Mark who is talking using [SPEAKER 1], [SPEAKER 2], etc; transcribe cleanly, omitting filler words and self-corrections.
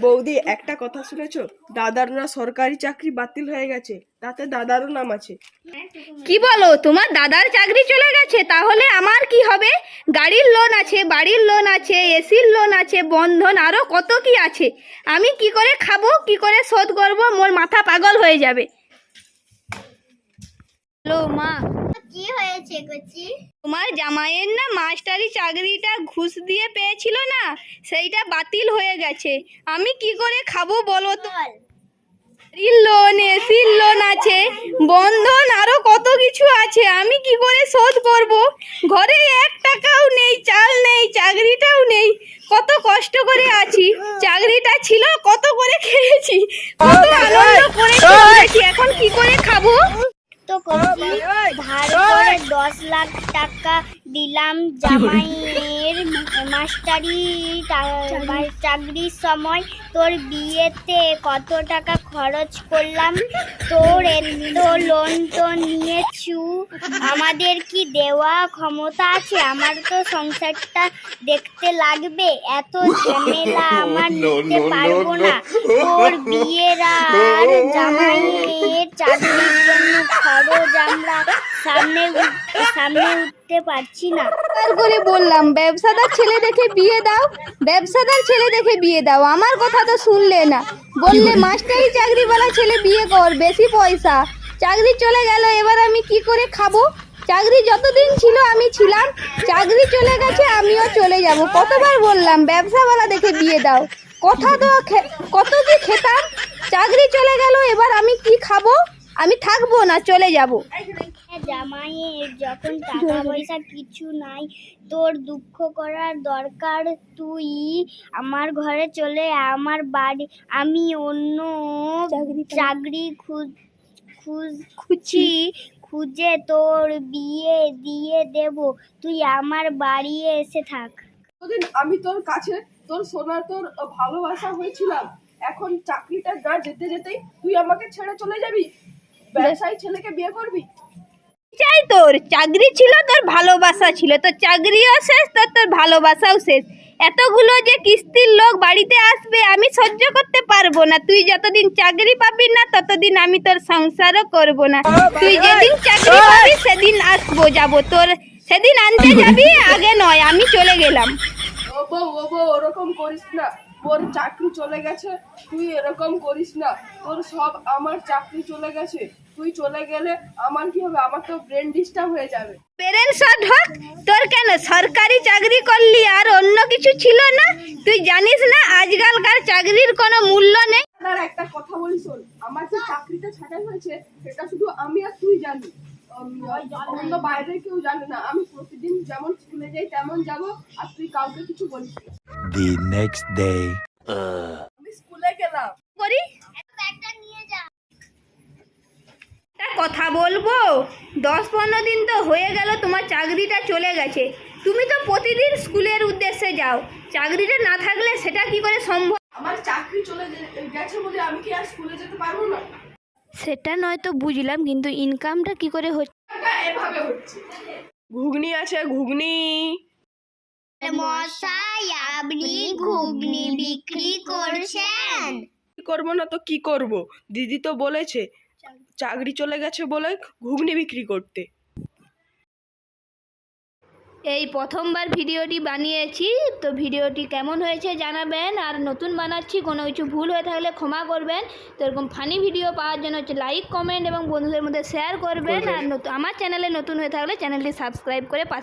[SPEAKER 1] বৌদি, একটা কথা শুনেছো? দাদার না সরকারি চাকরি বাতিল হয়ে গেছে, তাতে দাদারও নাম আছে।
[SPEAKER 2] কি বলো, তোমার দাদার চাকরি চলে গেছে? তাহলে আমার কি হবে? গাড়ির লোন আছে, বাড়ির লোন আছে, এসির লোন আছে, বন্ধন আরো কত কি আছে। আমি কি করে খাবো, কি করে শোধ করবো? মোর মাথা পাগল হয়ে যাবে। হ্যালো মা,
[SPEAKER 3] কি হয়েছে কচি?
[SPEAKER 2] তোমার জামাইয়ের না মাস্টারি চাকরিটা ঘুষ দিয়ে পেয়েছিল না, সেইটা বাতিল হয়ে গেছে। আমি কি করে খাবো বলো তো? লোন, এসির লোন আছে, বন্ধন আরো কত কিছু আছে। আমি কি করে শোধ করব? ঘরে 1 টাকাও নেই, চাল নেই, চাকরিটাও নেই। কত কষ্ট করে আছি, চাকরিটা ছিল, কত করে খেয়েছি, কত আনন্দ করে খেয়েছি। এখন কি করে খাবো?
[SPEAKER 3] তো কচি ধার করে 10 লাখ টাকা দিলাম জামাইয়ের মাস্টারি চাকরির সময়। তোর বিয়েতে কত টাকা খরচ করলাম। তোর এত লোন তো নিয়েছু, আমাদের কি দেওয়া ক্ষমতা আছে? আমার তো সংসারটা দেখতে লাগবে, এত ঝামেলা আমার নিতে পারবো না। তোর বিয়ের আর জামাইয়ের চাকরির জন্য খরচ আমরা সামনে উঠতে পারছি না।
[SPEAKER 2] আর করে বললাম ব্যবসাদার ছেলে দেখে বিয়ে দাও, ব্যবসাদার ছেলে দেখে বিয়ে দাও। আমার কথা তো শুনলে না, বললে মাস্টারি চাকরিওয়ালা ছেলে বিয়ে কর, বেশি পয়সা। চাকরি চলে গেল, এবার আমি কি করে খাবো? চাকরি যতদিন ছিল আমি ছিলাম, চাকরি চলে গেছে, আমিও চলে যাব। কতবার বললাম ব্যবসাওয়ালা দেখে বিয়ে দাও, কথা তো কত কি খেতাম। চাকরি চলে গেল, এবার আমি কি খাবো? আমি থাকবো না, চলে যাব।
[SPEAKER 3] জামাইয়ের যখন টাকা পয়সা কিছু নাই, তোর দুঃখ করার দরকার। তুই আমার ঘরে চলে আমার বাড়ি, আমি অন্য চাকরি খুঁজে তোর বিয়ে দিয়ে দেব। তুই আমার বাড়ি এসে থাক।
[SPEAKER 1] এতদিন আমি তোর কাছে তোর সোনার তোর ভালোবাসা হয়েছিলাম, এখন চাকরিটা না যেতে যেতেই তুই আমাকে ছেড়ে চলে যাবি, ব্যবসায়ী ছেলেকে বিয়ে করবি?
[SPEAKER 2] চাই তোর চাকরি ছিল, তোর ভালোবাসা ছিল, তোর চাকরিও শেষ, তোর ভালোবাসাও শেষ। এতগুলো যে কিস্তির লোক বাড়িতে আসবে, আমি সহ্য করতে পারবো না। তুই যতদিন চাকরি পাবি না, ততদিন আমি তোর সংসারও করব না। তুই যেদিন চাকরি পাবি সেদিন আসবো, যাবো তোর, সেদিন আনতে যাবি, আগে নয়। আমি চলে গেলাম।
[SPEAKER 1] ও বউ ওরকম করিস না, তোর চাকরি চলে গেছে, তুই এরকম করিস না। তোর সব, আমার চাকরি চলে গেছে, তুই চলে গেলে আমার কি হবে? আমার তো ব্রেন ডিস্টার্ব হয়ে যাবে।
[SPEAKER 2] পেরেন্ট শট হোক তোর, কেন সরকারি চাকরি করলি আর অন্য কিছু ছিল না? তুই জানিস না আজকালকার চাকরির কোনো মূল্য নেই?
[SPEAKER 1] আর একটা কথা বলি শোন, আমার যে চাকরিটা ছাঁটাই হয়েছে সেটা শুধু আমি আর তুই জানি, অন্য বাইরে কেউ জানে না। আমি প্রতিদিন যেমন স্কুলে যাই তেমন যাব, আর তুই কাউকে কিছু বলিস না।
[SPEAKER 4] The next day.
[SPEAKER 1] আমি স্কুলে গেলাম।
[SPEAKER 2] করি
[SPEAKER 3] ব্যাগটা নিয়ে যা।
[SPEAKER 2] একটা কথা বলবো, 10-15 দিন তো হয়ে গেল তোমার চাকরিটা চলে গেছে। তুমি তো প্রতিদিন স্কুলের উদ্দেশ্যে যাও, চাকরিটা না থাকলে সেটা কি করে সম্ভব?
[SPEAKER 1] আমার চাকরি চলে গেছে বলে আমি কি আর স্কুলে যেতে পারবো না?
[SPEAKER 2] সেটা নয় তো বুঝলাম, কিন্তু ইনকামটা কি করে হচ্ছে?
[SPEAKER 1] এভাবে হচ্ছে। ঘুগনি আছে, ঘুগনি।
[SPEAKER 3] মশাই, আপনি ঘুগনি বিক্রি করছেন?
[SPEAKER 1] কি করবো না তো কি করব? দিদি তো বলেছে চাকরি চলে গেছে বলে ঘুগনি বিক্রি করতে।
[SPEAKER 2] এই প্রথমবার ভিডিওটি বানিয়েছি, তো ভিডিওটি কেমন হয়েছে জানাবেন। আর নতুন বানাচ্ছি, কোনো কিছু ভুল হয়ে থাকলে ক্ষমা করবেন। তো এরকম ফানি ভিডিও পাওয়ার জন্য হচ্ছে লাইক, কমেন্ট এবং বন্ধুদের মধ্যে শেয়ার করবেন। আর আমার চ্যানেলে নতুন হয়ে থাকলে চ্যানেলটি সাবস্ক্রাইব করে